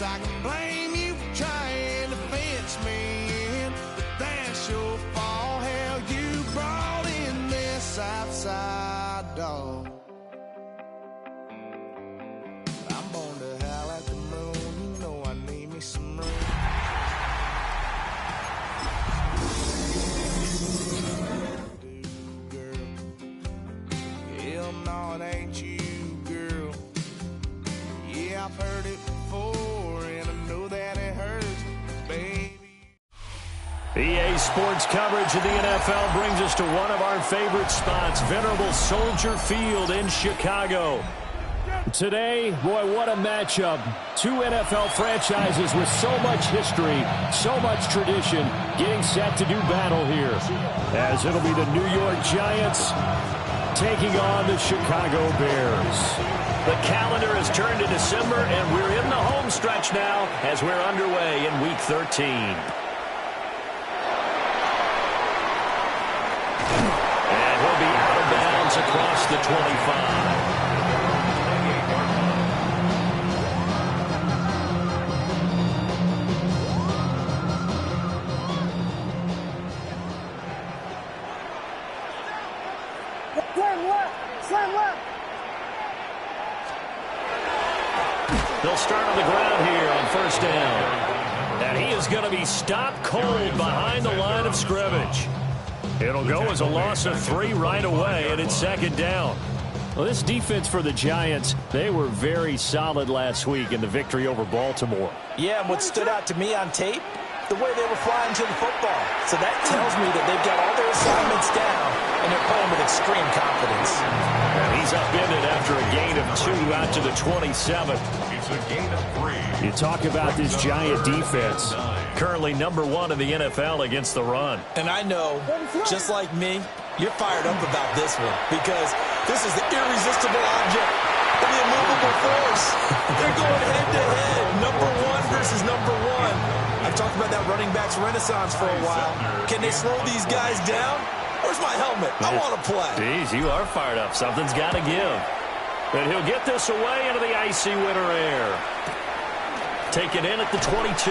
guess I can blame you for trying to fence me in, but that's your fault. Hell, you brought in this outside dog. I'm born to howl at the moon. You know I need me some room. No, it ain't you, girl. Yeah, I've heard it before, and I know that it hurts, baby. EA Sports coverage of the NFL brings us to one of our favorite spots, venerable Soldier Field in Chicago. Today, boy, what a matchup. Two NFL franchises with so much history, so much tradition, getting set to do battle here. As it'll be the New York Giants taking on the Chicago Bears. The calendar has turned to December, and we're in the home stretch now as we're underway in Week 13. And he'll be out of bounds across the 25. They'll start on the ground here on first down. And he is going to be stopped cold behind the line of scrimmage. It'll go as a loss of 3 right away, and it's second down. Well, this defense for the Giants, they were very solid last week in the victory over Baltimore. Yeah, and what stood out to me on tape, the way they were flying to the football. So that tells me that they've got all their assignments down, and they're playing with extreme confidence. And he's upended after a gain of 2 out to the 27. It's a gain of 3. You talk about this Giant defense. Currently number 1 in the NFL against the run. And I know, just like me, you're fired up about this one because this is the irresistible object and the immovable force. They're going head-to-head, number 1 versus number 1. I've talked about that running backs renaissance for a while. Can they slow these guys down? Where's my helmet? I want to play. Jeez, you are fired up. Something's got to give. And he'll get this away into the icy winter air. Take it in at the 22.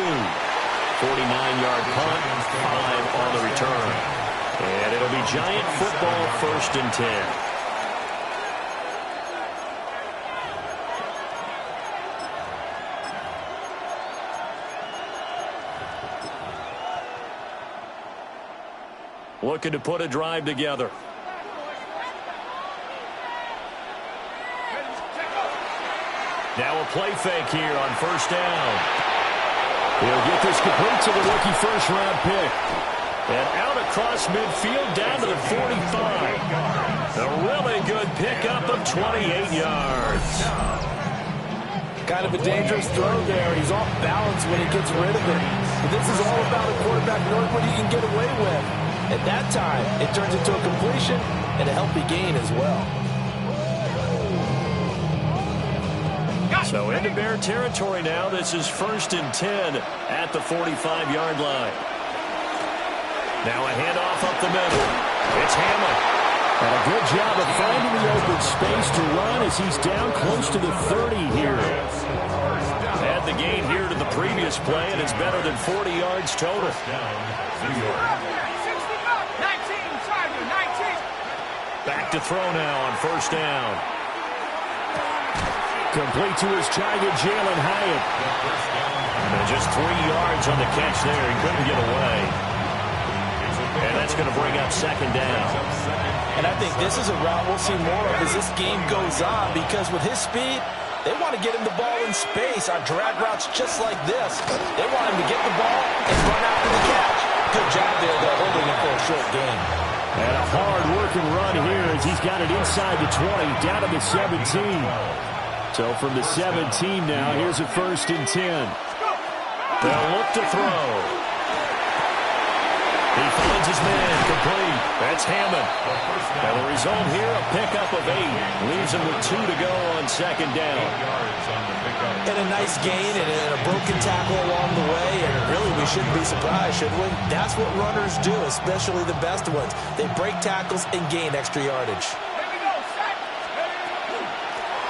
49-yard punt, 5 on the return. And it'll be Giant football, 1st and 10. Looking to put a drive together. Now a play fake here on first down. He'll get this complete to the rookie first-round pick. And out across midfield down to the 45. A really good pickup of 28 yards. Kind of a dangerous throw there. He's off balance when he gets rid of it. But this is all about a quarterback knowing what he can get away with. At that time, it turns into a completion and a healthy gain as well. So into Bear territory now. This is 1st and 10 at the 45-yard line. Now a handoff up the middle. It's Hammond. And a good job of finding the open space to run as he's down close to the 30 here. Add the gain here to the previous play, and it's better than 40 yards total. Back to throw now on first down. Complete to his target, Jalen Hyatt. And just 3 yards on the catch there. He couldn't get away. And that's going to bring up second down. And I think this is a route we'll see more of as this game goes on because with his speed, they want to get him the ball in space on drag routes just like this. They want him to get the ball and run after the catch. Good job there, though, holding him for a short gain. And a hard-working run here as he's got it inside the 20, down to the 17. So from the 17 now, here's a 1st and 10. They'll look to throw. He finds his man complete. That's Hammond. And the result here, a pickup of 8. Leaves him with 2 to go on second down. And a nice gain and a broken tackle along the way. And really, we shouldn't be surprised, should we? That's what runners do, especially the best ones. They break tackles and gain extra yardage.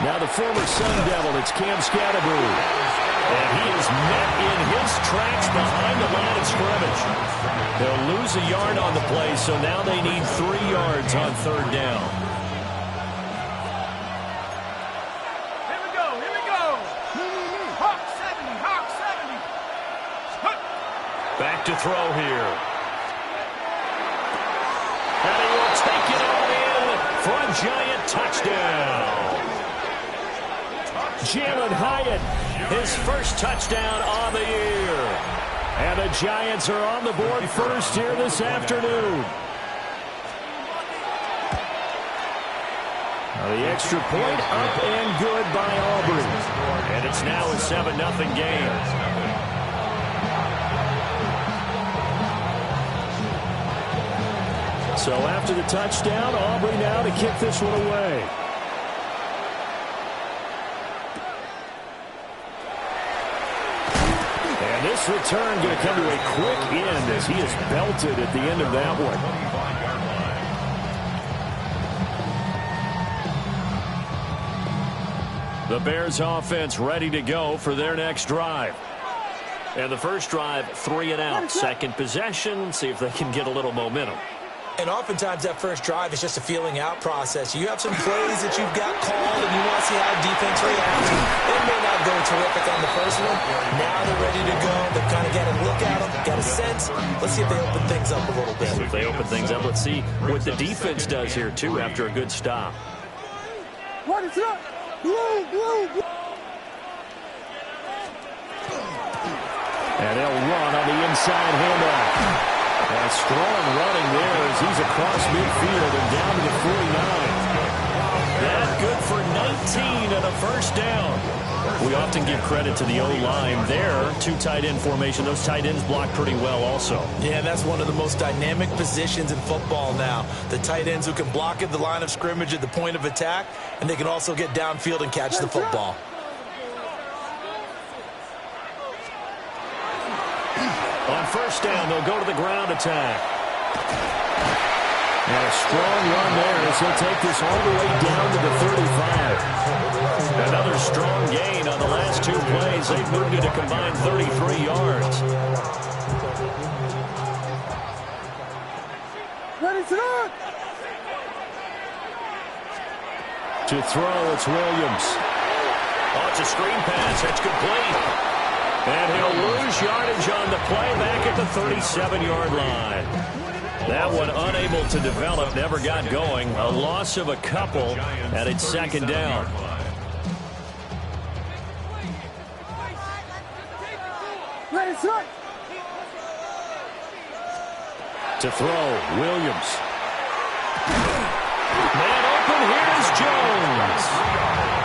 Now the former Sun Devil, it's Cam Scatterbroo. And he is tracks behind the line of scrimmage. They'll lose a yard on the play, so now they need 3 yards on third down. Here we go. Hawk 70. Back to throw here. And he will take it all in for a giant touchdown. Jalen Hyatt, his first touchdown on the year. And the Giants are on the board first here this afternoon. Now the extra point up and good by Aubrey. And it's now a 7-0 game. So after the touchdown, Aubrey now to kick this one away. And this return going to come to a quick end as he is belted at the end of that one. The Bears offense ready to go for their next drive. And the first drive, 3 and out. Second possession, see if they can get a little momentum. And oftentimes that first drive is just a feeling out process. You have some plays that you've got called and you want to see how defense reacts. It may not go terrific on the first one. Now they're ready to go. They've kind of got a look at them, got a sense. Let's see if they open things up a little bit. If they open things up, let's see what the defense does here, too, after a good stop. What is up? And they'll run on the inside handoff. And strong running there as he's across midfield and down to the 49. That good for 19 and a first down. We often give credit to the O-line there. 2 tight end formation. Those tight ends block pretty well also. Yeah, that's one of the most dynamic positions in football now. The tight ends who can block at the line of scrimmage at the point of attack, and they can also get downfield and catch the football. On first down, they'll go to the ground attack. And a strong run there as he'll take this all the way down to the 35. Another strong gain on the last 2 plays. They've moved it a combined 33 yards. Ready to run. To throw, it's Williams. Oh, it's a screen pass. It's complete. And he'll lose yardage on the play back at the 37-yard line. That one unable to develop, never got going. A loss of a couple, and it's second down. Ready to run. To throw, Williams. Man open, here's Jones.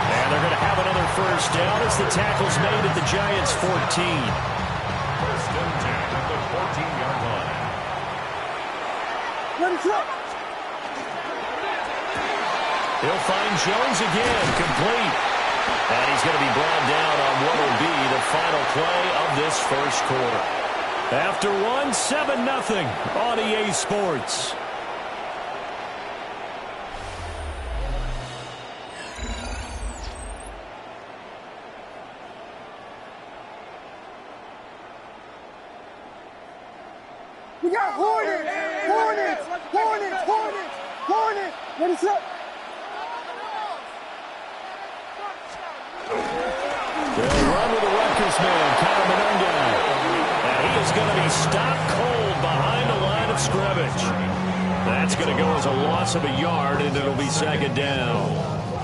And they're going to have another first down as the tackle's made at the Giants' 14. First and 10 at the 14-yard line. Ready to run. He'll find Jones again, complete. And he's going to be brought down on what will be the final play of this first quarter. After one, 7-0 on EA Sports. We got Hornets. Ready to run. They'll run with the Rutgers man, Connor Mononga. And he is going to be stopped cold behind the line of scrimmage. That's going to go as a loss of a yard, and it'll be second down.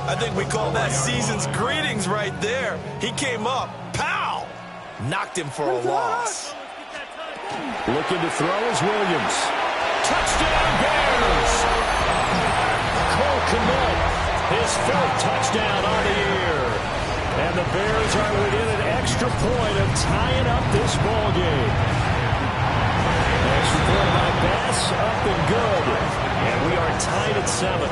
I think we call that season's greetings right there. He came up, pow! Knocked him for a loss. Looking to throw is Williams. Touchdown Bears! Cole Kmet, his 4th touchdown on the year. And the Bears are within an extra point of tying up this ball game. Extra point by Bass, up and good. And we are tied at 7.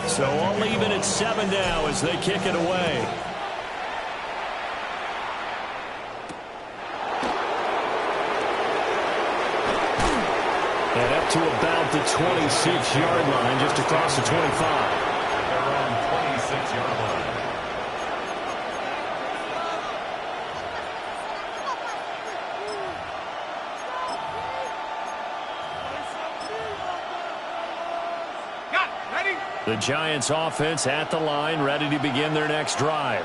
So all even at 7 now as they kick it away. And up to about the 26-yard line, just across the 25. They're on 26-yard line. The Giants offense at the line, ready to begin their next drive.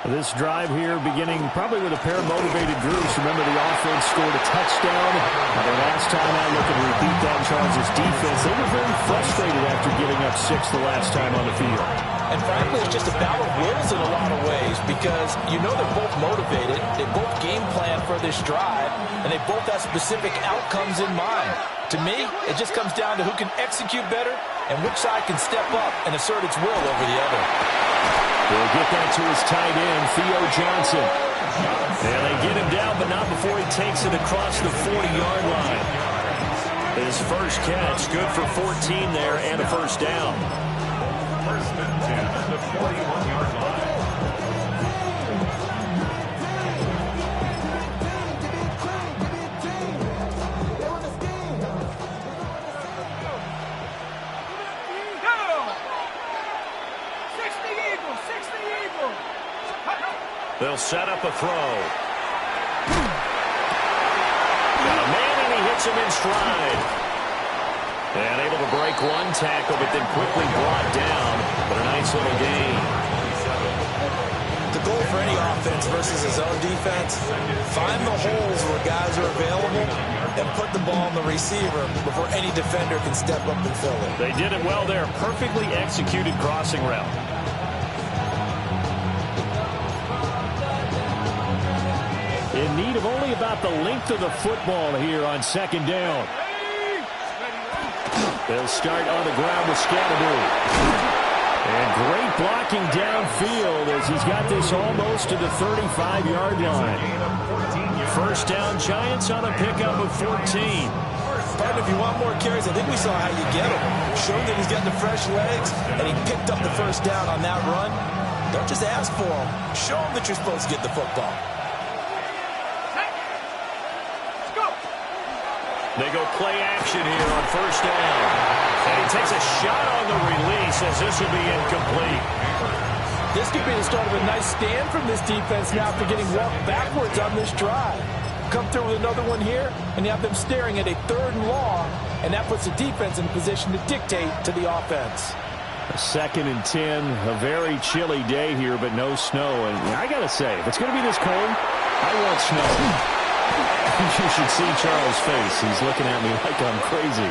This drive here beginning probably with a pair of motivated groups. Remember, the offense scored a touchdown. The last time out, looking to repeat that, Charles' defense, they were very frustrated after giving up 6 the last time on the field. And frankly, it's just a battle of wills in a lot of ways because you know they're both motivated, they both game plan for this drive, and they both have specific outcomes in mind. To me, it just comes down to who can execute better and which side can step up and assert its will over the other. He'll get that to his tight end, Theo Johnson. And they get him down, but not before he takes it across the 40-yard line. His first catch, good for 14 there and a first down. First and 10 at the 41-yard line. They'll set up a throw. Got a man, and he hits him in stride. And able to break one tackle, but then quickly brought down. But a nice little gain. The goal for any offense versus his own defense, find the holes where guys are available and put the ball on the receiver before any defender can step up and fill it. They did it well there. Perfectly executed crossing route. In need of only about the length of the football here on second down. They'll start on the ground with Scatterbury. And great blocking downfield as he's got this almost to the 35-yard line. First down, Giants on a pickup of 14. Partner, if you want more carries, I think we saw how you get him. Showed that he's got the fresh legs, and he picked up the first down on that run. Don't just ask for him. Show him that you're supposed to get the football. They go play action here on first down. And he takes a shot on the release as this will be incomplete. This could be the start of a nice stand from this defense now after getting walked backwards on this drive. Come through with another one here, and you have them staring at a 3rd and long, and that puts the defense in a position to dictate to the offense. A 2nd and 10, a very chilly day here, but no snow. And I got to say, if it's going to be this cold, I want snow. You should see Charles' face. He's looking at me like I'm crazy.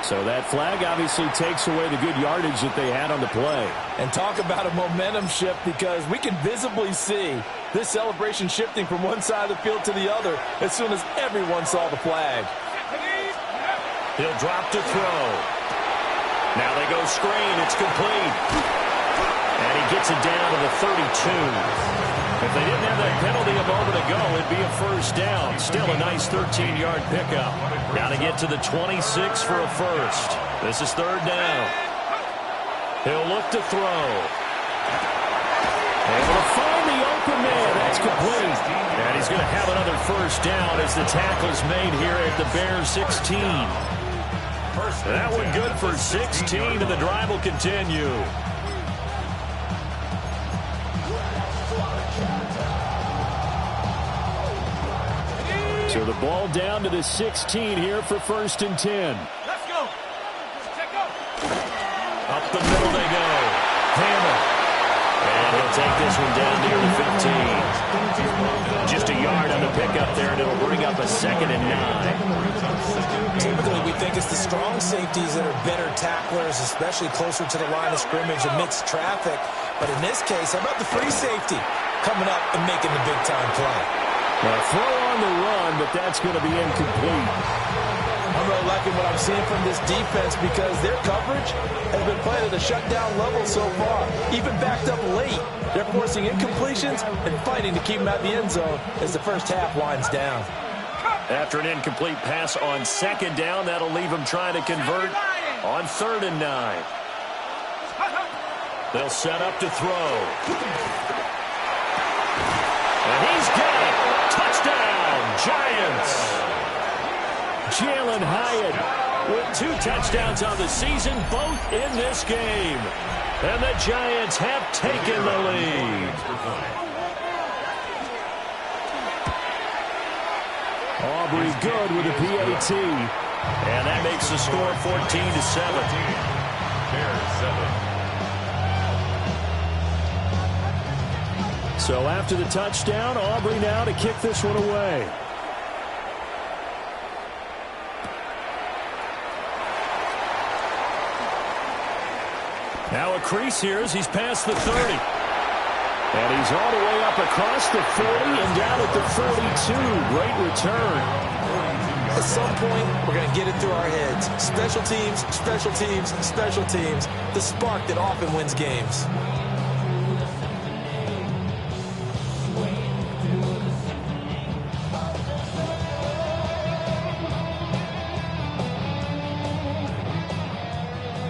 So that flag obviously takes away the good yardage that they had on the play. And talk about a momentum shift, because we can visibly see this celebration shifting from one side of the field to the other as soon as everyone saw the flag. He'll drop to throw. Now they go screen. It's complete. And he gets it down to the 32. If they didn't have that penalty a moment ago, it'd be a first down. Still a nice 13-yard pickup. Got to get to the 26 for a first. This is 3rd down. He'll look to throw. Able to find the open man. That's complete. And he's going to have another first down as the tackle's made here at the Bears 16. That one good for 16, and the drive will continue. So the ball down to the 16 here for 1st and 10. Let's go. Check go. Up the middle they go. Hammer. And he'll take this one down near the 15. Just a yard on the pickup there, and it'll bring up a 2nd and 9. Typically, we think it's the strong safeties that are better tacklers, especially closer to the line of scrimmage amidst traffic. But in this case, how about the free safety coming up and making the big-time play? Well, throw on the run, but that's going to be incomplete. I'm really liking what I'm seeing from this defense because their coverage has been played at a shutdown level so far. Even backed up late, they're forcing incompletions and fighting to keep them out of the end zone as the first half winds down. After an incomplete pass on 2nd down, that'll leave them trying to convert on 3rd and 9. They'll set up to throw. And he's got it. Touchdown, Giants. Jalen Hyatt with 2 touchdowns on the season, both in this game. And the Giants have taken the lead. Aubrey good with a PAT. And that makes the score 14-7. Bears 7. So after the touchdown, Aubrey now to kick this one away. Now a crease here as he's past the 30. And he's all the way up across the 40 and down at the 42. Great return. At some point, we're going to get it through our heads. Special teams, special teams, special teams. The spark that often wins games.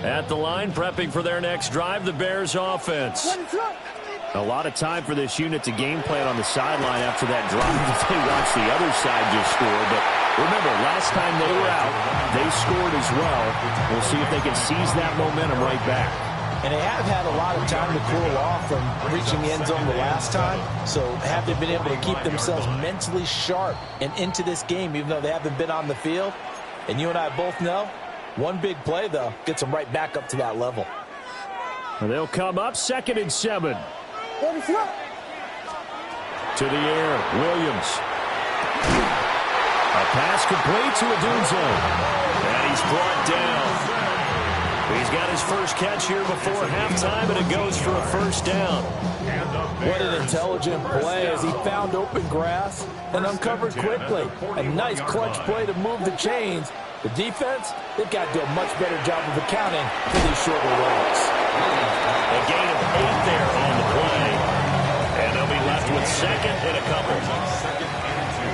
At the line, prepping for their next drive, the Bears offense. A lot of time for this unit to game plan on the sideline after that drive that they watched the other side just score. But remember, last time they were out, they scored as well. We'll see if they can seize that momentum right back. And they have had a lot of time to cool off from reaching the end zone the last time. So have they been able to keep themselves mentally sharp and into this game, even though they haven't been on the field? And you and I both know, one big play, though, gets them right back up to that level. And they'll come up 2nd and 7. To the air, Williams. A pass complete to Odunze. And he's brought down. He's got his first catch here before halftime, and it goes for a first down. What an intelligent play as he found open grass and uncovered quickly. A nice clutch play to move the chains. The defense, they've got to do a much better job of accounting for these shorter routes. A gain of 8 there on the play. And they'll be left with 2nd and a couple. 2nd and 2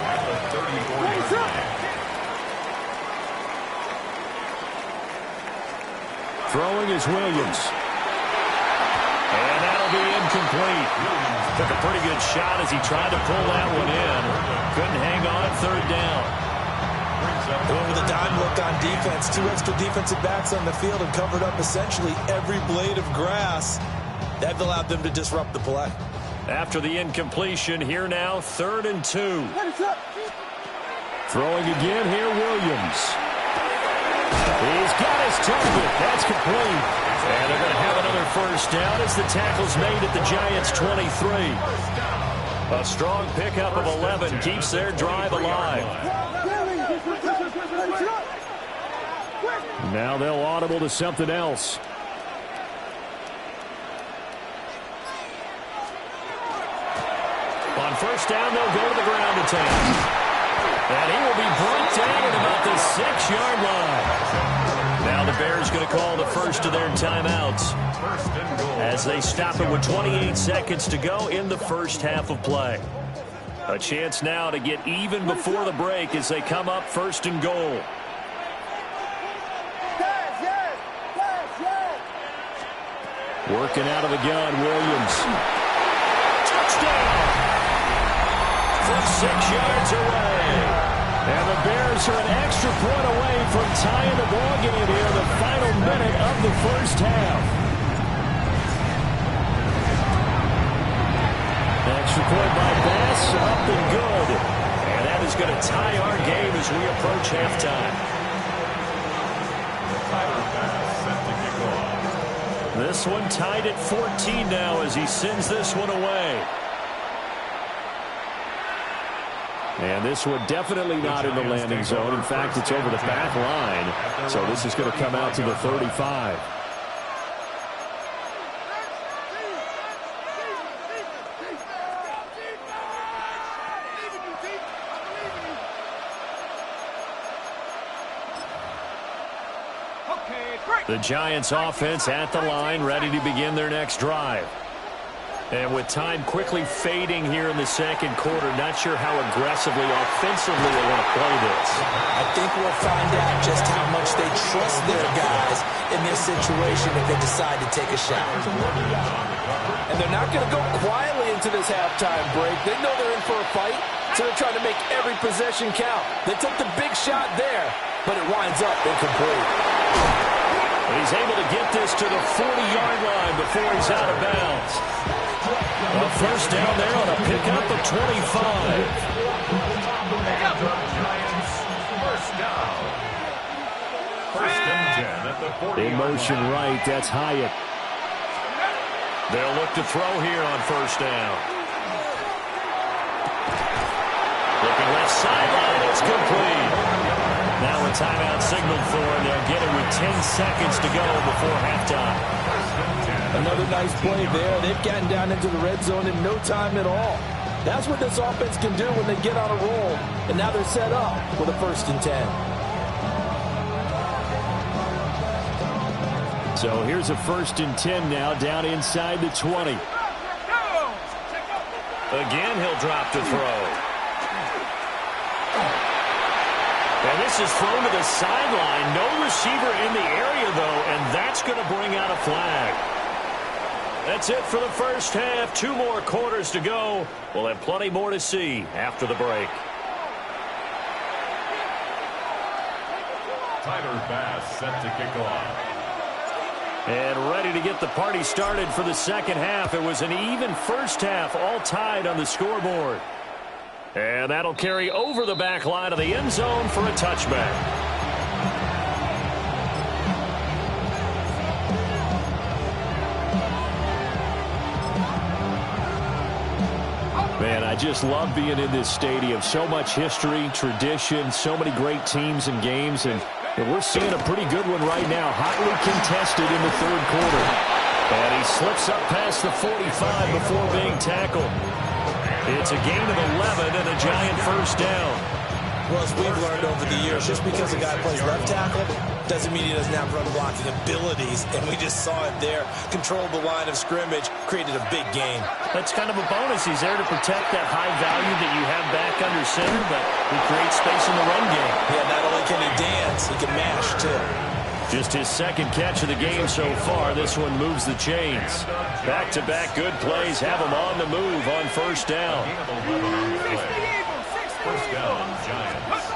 at the 34. Throwing is Williams. And that'll be incomplete. Took a pretty good shot as he tried to pull that one in. Couldn't hang on 3rd down. Going with a dime look on defense. 2 extra defensive backs on the field and covered up essentially every blade of grass. That allowed them to disrupt the play. After the incompletion, here now, 3rd and 2. Throwing again here, Williams. He's got his target. That's complete. And they're going to have another first down as the tackle's made at the Giants' 23. A strong pickup of 11 keeps their drive alive. Now they'll audible to something else. On first down, they'll go to the ground attack. And he will be brought down at about the 6-yard line. Now the Bears going to call the first of their timeouts as they stop it with 28 seconds to go in the first half of play. A chance now to get even before the break as they come up 1st and goal. Working out of the gun, Williams. Touchdown! From 6 yards away. And the Bears are an extra point away from tying the ball game here in the final minute of the first half. Extra point by Bass, up and good. And that is going to tie our game as we approach halftime. This one tied at 14 now as he sends this one away. And this one definitely not in the landing zone. In fact, it's over the back line. So this is going to come out to the 35. The Giants offense at the line, ready to begin their next drive. And with time quickly fading here in the second quarter, not sure how aggressively, offensively they want to play this. I think we'll find out just how much they trust their guys in this situation if they decide to take a shot. And they're not going to go quietly into this halftime break. They know they're in for a fight, so they're trying to make every possession count. They took the big shot there, but it winds up incomplete. He's able to get this to the 40-yard line before he's out of bounds. A first down there on a pickup of 25. Giants, first down. First and 10 at the 40. In motion right, that's Hyatt. They'll look to throw here on first down. Looking left sideline, it's complete. Now a timeout signaled for, and they'll get it with 10 seconds to go before halftime. Another nice play there. They've gotten down into the red zone in no time at all. That's what this offense can do when they get on a roll. And now they're set up with a first and 10. So here's a first and 10 now, down inside the 20. Again, he'll drop to throw. And this is thrown to the sideline. No receiver in the area, though, and that's going to bring out a flag. That's it for the first half. 2 more quarters to go. We'll have plenty more to see after the break. Tyler Bass set to kick off. And ready to get the party started for the second half. It was an even first half, all tied on the scoreboard. And that'll carry over the back line of the end zone for a touchback. Man, I just love being in this stadium. So much history, tradition, so many great teams and games, and we're seeing a pretty good one right now, hotly contested in the third quarter. And he slips up past the 45 before being tackled. It's a gain of 11 and a giant first down. Well, as we've learned over the years, just because a guy plays left tackle doesn't mean he doesn't have run blocking abilities, and we just saw it there. Controlled the line of scrimmage, created a big gain. That's kind of a bonus. He's there to protect that high value that you have back under center, but he creates space in the run game. Yeah, not only can he dance, he can mash, too. Just his second catch of the game so far. This one moves the chains. Back-to-back good plays have him on the move on first down. First down, Giants.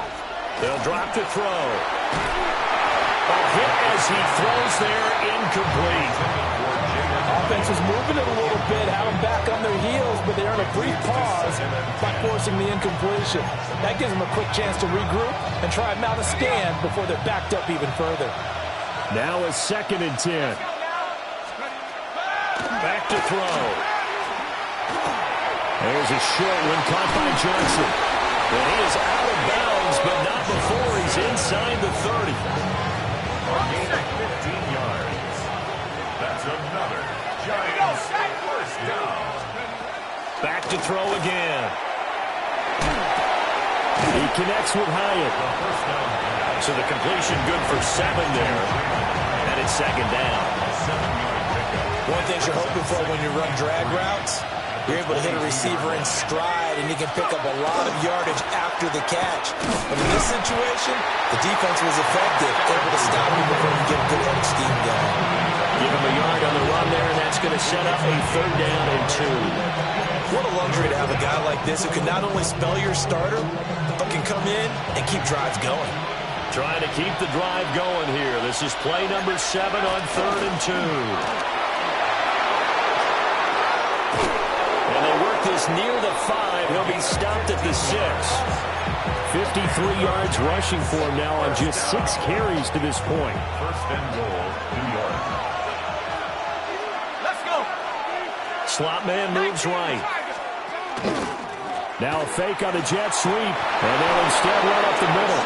They'll drop to throw. A hit as he throws there, incomplete. Offense is moving it a little bit, have them back on their heels, but they're in a brief pause by forcing the incompletion. That gives them a quick chance to regroup and try and mount a stand before they're backed up even further. Now a second and 10. Back to throw. There's a short one caught by Johnson. And he is out of bounds, but not before he's inside the 30. Gain of 15 yards. That's another Giants first down. Back to throw again. He connects with Hyatt. First down. So the completion good for 7 there. And it's second down. 7-yard pickup. One thing you're hoping for when you run drag routes, you're able to hit a receiver in stride, and you can pick up a lot of yardage after the catch. But in this situation, the defense was effective, able to stop him before you get a good head of steam going. Give him a yard on the run there, and that's going to set up a third down and 2. What a luxury to have a guy like this who can not only spell your starter, but can come in and keep drives going. Trying to keep the drive going here. This is play number 7 on 3rd and 2. And they work this near the 5. He'll be stopped at the 6. 53 yards rushing for him now on just 6 carries to this point. First and goal, New York. Let's go. Slot man moves right. Now a fake on the jet sweep. And they'll instead run up the middle.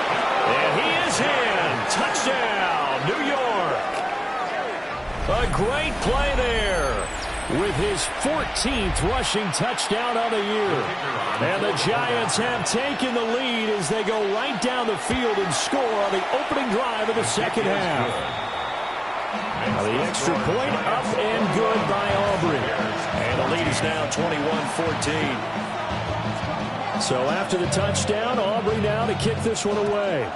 And he is in. Touchdown, New York. A great play there with his 14th rushing touchdown of the year. And the Giants have taken the lead as they go right down the field and score on the opening drive of the second half. Now the extra point up and good by Aubrey. And the lead is now 21-14. So after the touchdown, Aubrey now to kick this one away.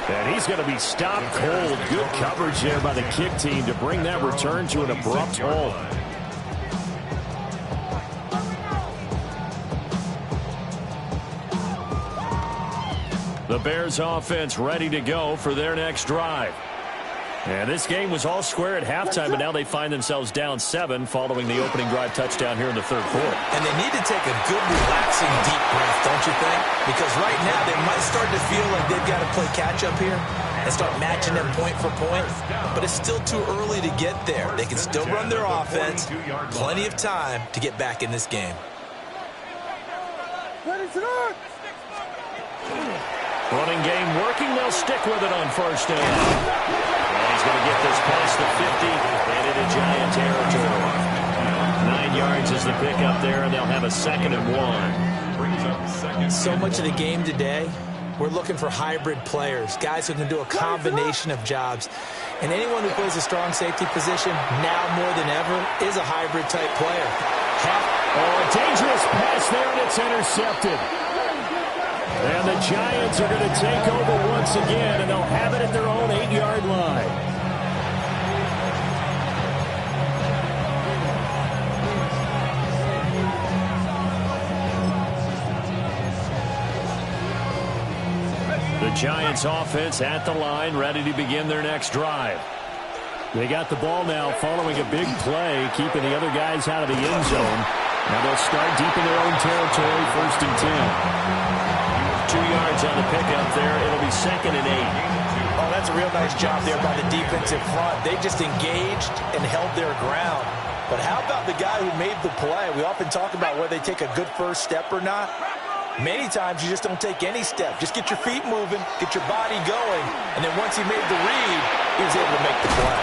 And he's going to be stopped cold. Good coverage there by the kick team to bring that return to an abrupt halt. The Bears offense ready to go for their next drive. And this game was all square at halftime, but now they find themselves down 7 following the opening drive touchdown here in the third quarter. And they need to take a good, relaxing, deep breath, don't you think? Because right now they might start to feel like they've got to play catch-up here and start matching them point for point. But it's still too early to get there. They can still run their offense. Plenty of time to get back in this game. Running game working. They'll stick with it on first down. And he's going to get this past the 50 and into Giant territory. 9 yards is the pickup there, and they'll have a 2nd and 1. So much of the game today, we're looking for hybrid players, guys who can do a combination of jobs. And anyone who plays a strong safety position, now more than ever, is a hybrid-type player. Oh, a dangerous pass there, and it's intercepted. And the Giants are going to take over once again, and they'll have it at their own 8-yard line. The Giants offense at the line, ready to begin their next drive. They got the ball now following a big play, keeping the other guys out of the end zone. Now they'll start deep in their own territory, 1st and 10. 2 yards on the pickup there. It'll be 2nd and 8. Oh, that's a real nice job there by the defensive front. They just engaged and held their ground. But how about the guy who made the play? We often talk about whether they take a good first step or not. Many times you just don't take any step. Just get your feet moving, get your body going, and then once he made the read, he was able to make the play.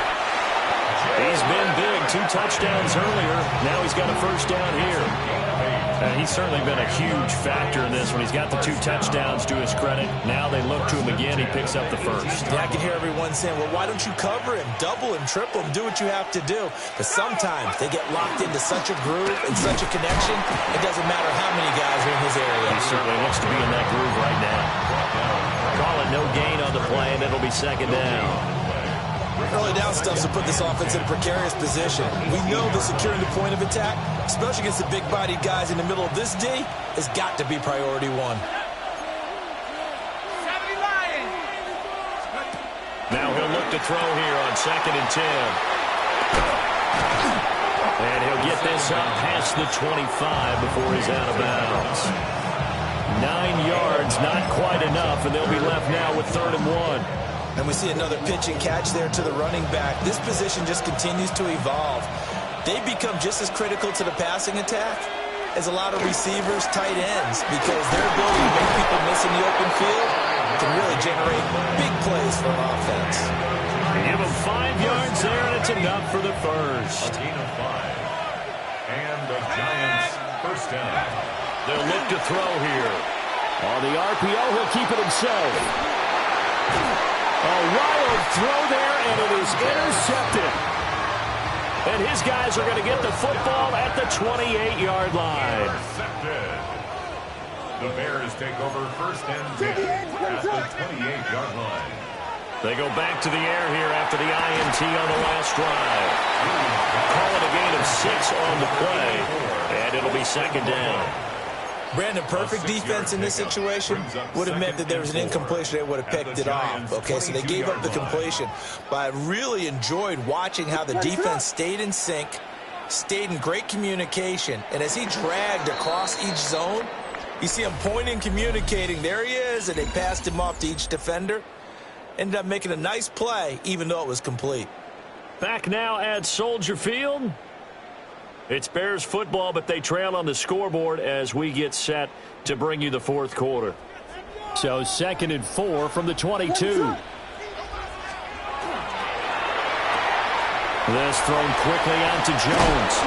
He's been big. 2 touchdowns earlier. Now he's got a first down here. He's certainly been a huge factor in this one. He's got the 2 touchdowns to his credit. Now they look to him again. He picks up the first. Yeah, I can hear everyone saying, well, why don't you cover him, double him, triple him, do what you have to do. But sometimes they get locked into such a groove and such a connection, it doesn't matter how many guys are in his area. He certainly looks to be in that groove right now. Call it no gain on the play, and it'll be 2nd down. Early down stuff to put this offense in a precarious position. We know that securing the point of attack, especially against the big-bodied guys in the middle of this D, has got to be priority 1. Now he'll look to throw here on 2nd and 10. And he'll get this up past the 25 before he's out of bounds. 9 yards, not quite enough, and they'll be left now with 3rd and 1. And we see another pitch and catch there to the running back. This position just continues to evolve. They become just as critical to the passing attack as a lot of receivers, tight ends, because their ability to make people miss in the open field can really generate big plays for an offense. Give them 5 yards there, and it's enough for the first. A gain of 5. And the Giants first down. They'll look to throw here. On the RPO, he'll keep it himself. A wild throw there, and it is intercepted. And his guys are going to get the football at the 28-yard line. Intercepted. The Bears take over 1st and 10 at the 28-yard line. They go back to the air here after the INT on the last drive. Call it a gain of 6 on the play, and it'll be 2nd down. Brandon, perfect defense in this situation would have meant that there was an incompletion. They would have picked it off. Okay, so they gave up the completion. But I really enjoyed watching how the defense stayed in sync, stayed in great communication. And as he dragged across each zone, you see him pointing, communicating. There he is, and they passed him off to each defender. Ended up making a nice play, even though it was complete. Back now at Soldier Field. It's Bears football, but they trail on the scoreboard as we get set to bring you the 4th quarter. So 2nd and 4 from the 22. This thrown quickly out to Jones.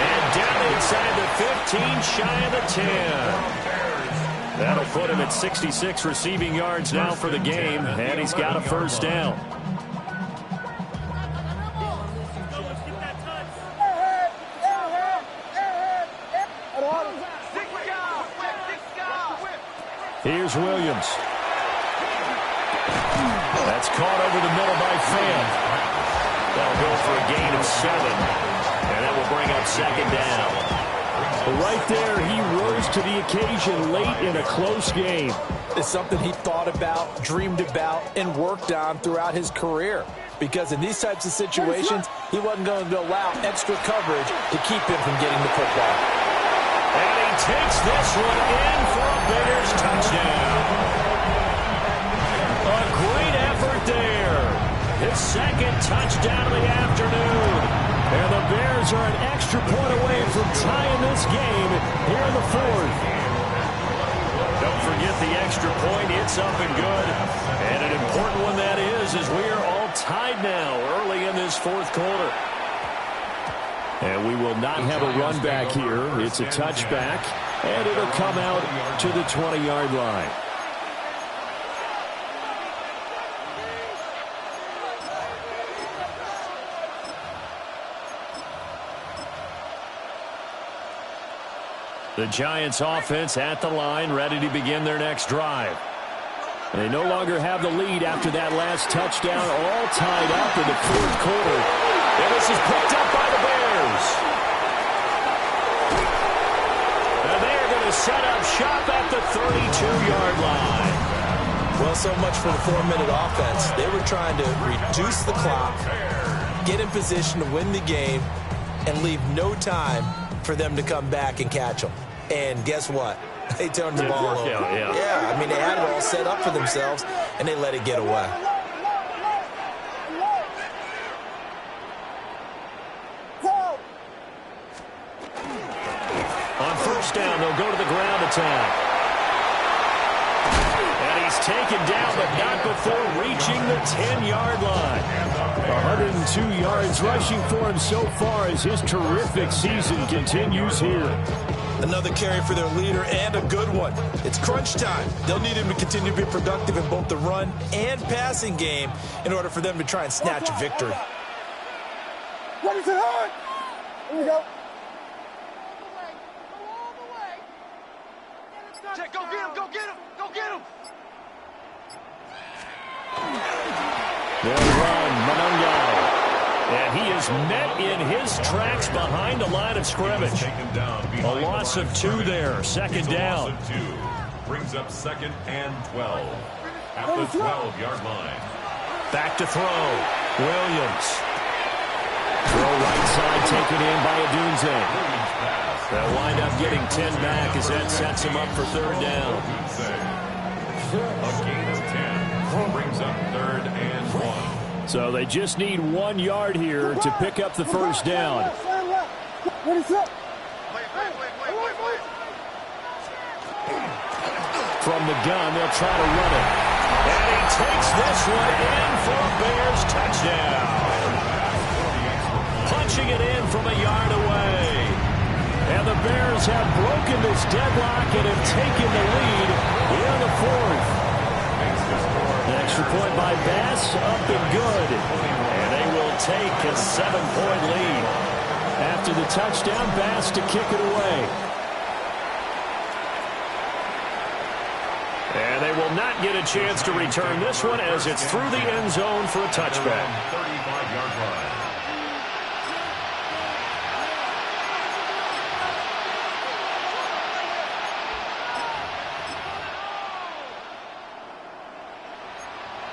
And down inside the 15, shy of the 10. That'll put him at 66 receiving yards now for the game, and he's got a first down. Here's Williams. That's caught over the middle by Fant. That'll go for a gain of 7. And that will bring up 2nd down. Right there, he rose to the occasion late in a close game. It's something he thought about, dreamed about, and worked on throughout his career. Because in these types of situations, he wasn't going to allow extra coverage to keep him from getting the football. And he takes this one in for a Bears touchdown. A great effort there. His second touchdown of the afternoon. And the Bears are an extra point away from tying this game here in the fourth. Don't forget the extra point. It's up and good. And an important one that is, as we are all tied now early in this fourth quarter. And we will not have a run back here. It's a touchback, and it'll come out to the 20-yard line. The Giants offense at the line, ready to begin their next drive. And they no longer have the lead after that last touchdown, all tied up in the fourth quarter. And this is picked up by the Bears. And they are going to set up shop at the 32-yard line. Well, so much for the 4-minute offense. They were trying to reduce the clock, get in position to win the game, and leave no time for them to come back and catch them. And guess what? They turned the ball over. Yeah, I mean, they had it all set up for themselves, and they let it get away. On first down, they'll go to the ground attack. And he's taken down, but not before reaching the 10-yard line. 102 yards rushing for him so far as his terrific season continues here. Another carry for their leader, and a good one. It's crunch time. They'll need him to continue to be productive in both the run and passing game in order for them to try and snatch a victory. Ready to hurt! Here we go. Check, go get him, go get him, go get him! They'll run, Monangai. And he is met in his tracks behind the line of scrimmage. A loss of 2 there, second down. Brings up 2nd and 12 at the 12-yard line. Back to throw. Williams. Throw right side taken in by Adunze. They'll wind up getting 10 back as that sets him up for third down. A gain of 10 brings up 3rd and 1. So they just need 1 yard here to pick up the first down. From the gun, they'll try to run it. And he takes this one in for a Bears touchdown. Punching it in from a yard away. And the Bears have broken this deadlock and have taken the lead in the fourth. An extra point by Bass, up and good. And they will take a 7-point lead. After the touchdown, Bass to kick it away. And they will not get a chance to return this one as it's through the end zone for a touchback. 35-yard line.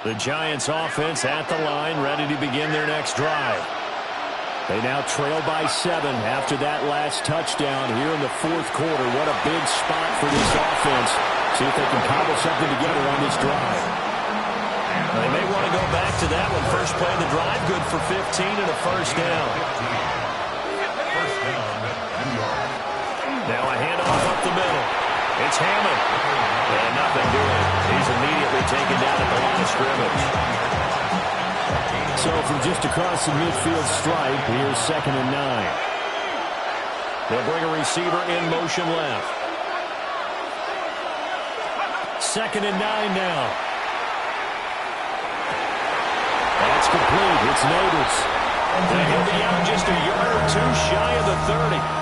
The Giants offense at the line, ready to begin their next drive. They now trail by 7 after that last touchdown here in the fourth quarter. What a big spot for this offense. See if they can cobble something together on this drive. They may want to go back to that one. First play of the drive, good for 15 and a first down. Now a handoff up the middle. It's Hammond. And nothing doing. He's immediately taken down at the line of scrimmage. So from just across the midfield stripe, here's 2nd and 9. They'll bring a receiver in motion left. 2nd and 9 now. That's complete. It's Nabers. And he'll be out just a yard or 2 shy of the 30.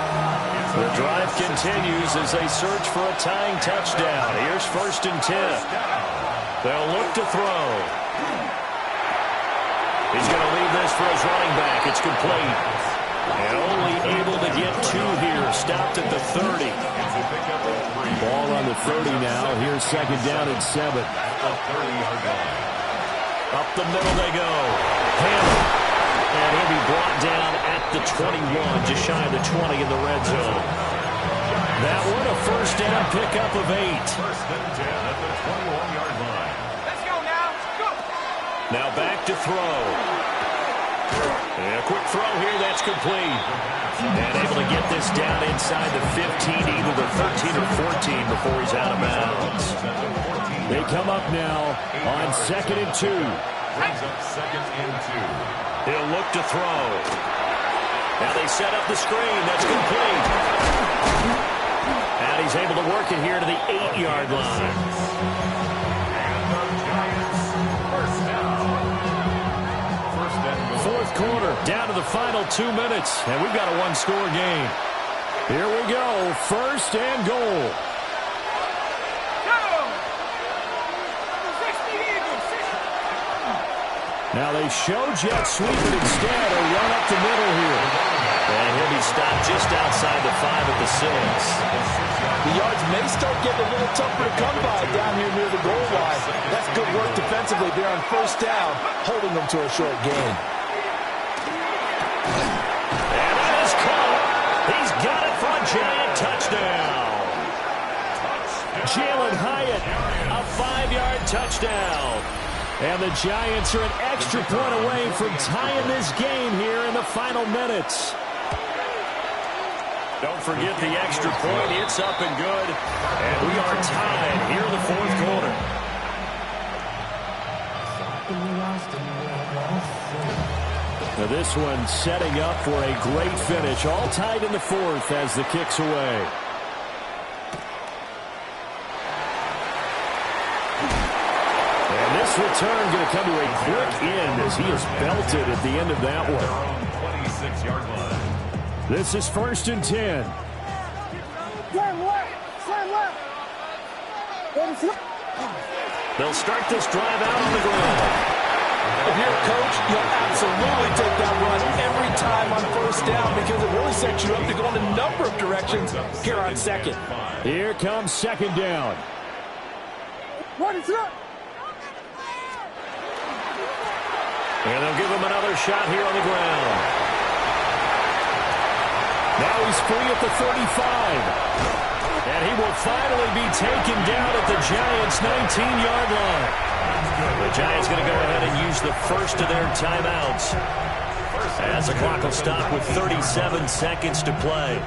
The drive continues as they search for a tying touchdown. Here's 1st and 10. They'll look to throw. He's going to leave this for his running back. It's complete. And only able to get 2 here. Stopped at the 30. Ball on the 30 now. Here's second down and 7. Up the middle they go. Hammer. And he'll be brought down at the 21, just shy of the 20 in the red zone. That one a first down pickup of 8. First and 10 at the 21-yard line. Let's go now. Let's go. Now back to throw. And a quick throw here. That's complete. And able to get this down inside the 15, either the 13 or 14 before he's out of bounds. They come up now on 2nd and 2. Brings up 2nd and 2. He'll look to throw. Now they set up the screen. That's complete. And he's able to work it here to the 8-yard line. And the Giants first down. First and goal. Fourth quarter, down to the final 2 minutes, and we've got a one-score game. Here we go, first and goal. Now they show jet sweep it instead, or run up the middle here. And he'll be stopped just outside the 5 at the 6. The yards may start getting a little tougher to come by down here near the goal line. That's good work defensively there on first down, holding them to a short gain. And that is caught. He's got it for a Giant touchdown. Jalen Hyatt, a 5-yard touchdown. And the Giants are an extra point away from tying this game here in the final minutes. Don't forget the extra point. It's up and good. And we are tied here in the fourth quarter. Now this one setting up for a great finish. All tied in the fourth as the kick's away. And this return going to come to a quick end as he is belted at the end of that one. 26-yard line. This is first and 10. They'll start this drive out on the ground. If you're a coach, you'll absolutely take that run every time on first down because it really sets you up to go in a number of directions here on second. Here comes second down. And they'll give him another shot here on the ground. Now he's free at the 35. And he will finally be taken down at the Giants' 19-yard line. The Giants going to go ahead and use the first of their timeouts as the clock will stop with 37 seconds to play.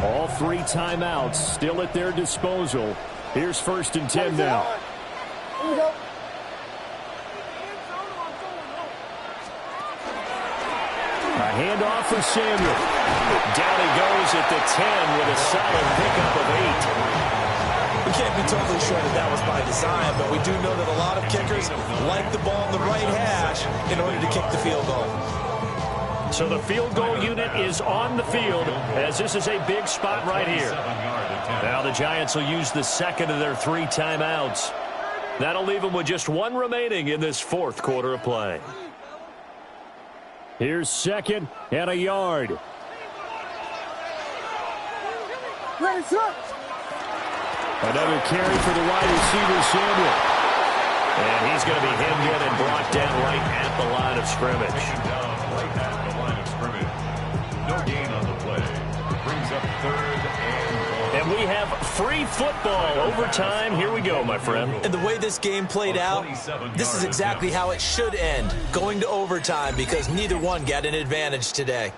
All 3 timeouts still at their disposal. Here's first and 10 now. Here we go. A handoff for Samuel. Down he goes at the 10 with a solid pickup of 8. We can't be totally sure that that was by design, but we do know that a lot of kickers like the ball in the right hash in order to kick the field goal. So the field goal unit is on the field as this is a big spot right here. Now the Giants will use the second of their 3 timeouts. That'll leave them with just 1 remaining in this fourth quarter of play. Here's second and a yard. Another carry for the wide receiver, Samuel. And he's going to be hemmed in and brought down right at the line of scrimmage. Right at the line of scrimmage. No gain on the play. Brings up 3rd and goal. And we have free football overtime. Here we go, my friend. And the way this game played out, this is exactly how it should end, going to overtime because neither one got an advantage today.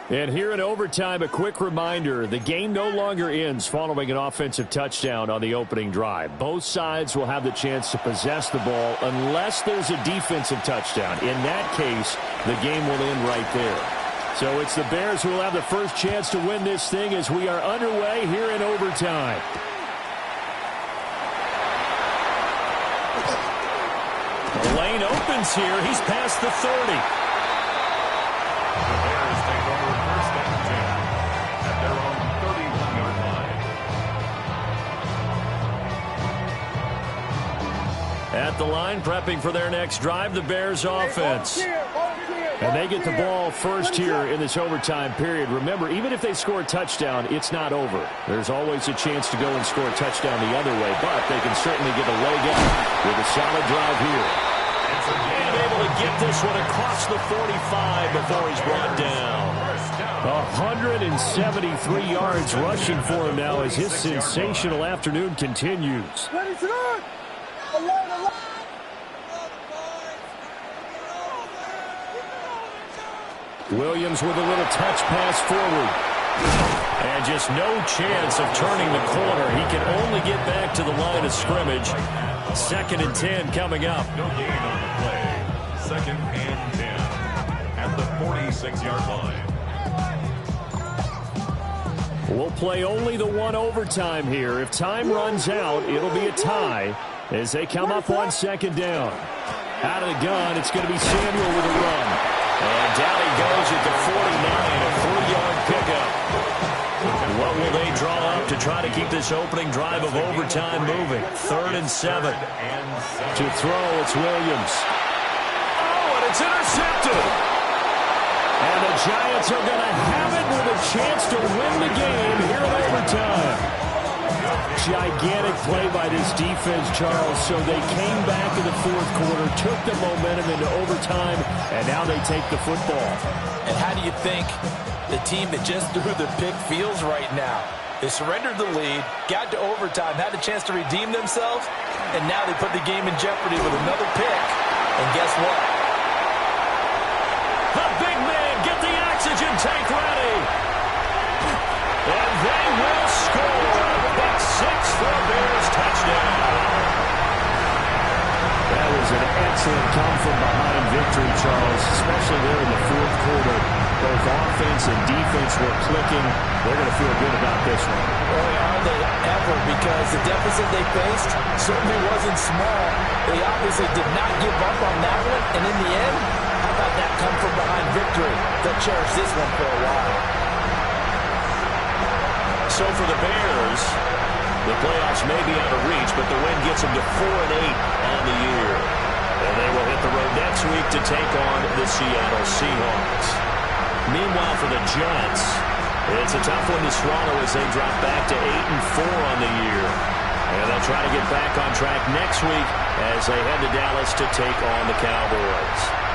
And here in overtime, a quick reminder, the game no longer ends following an offensive touchdown on the opening drive. Both sides will have the chance to possess the ball unless there's a defensive touchdown. In that case, the game will end right there. So it's the Bears who will have the first chance to win this thing as we are underway here in overtime. The lane opens here. He's past the 30. The Bears take over first and 10 at their own 31-yard line. At the line, prepping for their next drive, the Bears offense. And they get the ball first here in this overtime period. Remember, even if they score a touchdown, it's not over. There's always a chance to go and score a touchdown the other way, but they can certainly get a leg up with a solid drive here. And able to get this one across the 45 before he's brought down. 173 yards rushing for him now as his sensational afternoon continues. Ready to go! Alert! Williams with a little touch pass forward. And just no chance of turning the corner. He can only get back to the line of scrimmage. 2nd and 10 coming up. No gain on the play. 2nd and 10 at the 46-yard line. We'll play only the one overtime here. If time runs out, it'll be a tie as they come up on 2nd down. Out of the gun, it's going to be Samuel with a run. And down he goes at the 49, a 3-yard pickup. What will they draw up to try to keep this opening drive of overtime moving? 3rd and 7. To throw, it's Williams. Oh, and it's intercepted. And the Giants are going to have it with a chance to win the game here in overtime. Gigantic play by this defense, Charles. So they came back in the 4th quarter, took the momentum into overtime, and now they take the football. And how do you think the team that just threw the pick feels right now? They surrendered the lead, got to overtime, had a chance to redeem themselves, and now they put the game in jeopardy with another pick. And guess what? The big man, get the oxygen tank ready. And they will score. Pick 6 for a Bears touchdown. That was an excellent come-from-behind victory, Charles, especially there in the 4th quarter. Both offense and defense were clicking. They're going to feel good about this one. Boy, are they ever, because the deficit they faced certainly wasn't small. They obviously did not give up on that one, and in the end, how about that come-from-behind victory? They'll cherish this one for a while. So for the Bears, the playoffs may be out of reach, but the win gets them to 4-8 on the year. And they will hit the road next week to take on the Seattle Seahawks. Meanwhile, for the Jets, it's a tough one to swallow as they drop back to 8-4 on the year. And they'll try to get back on track next week as they head to Dallas to take on the Cowboys.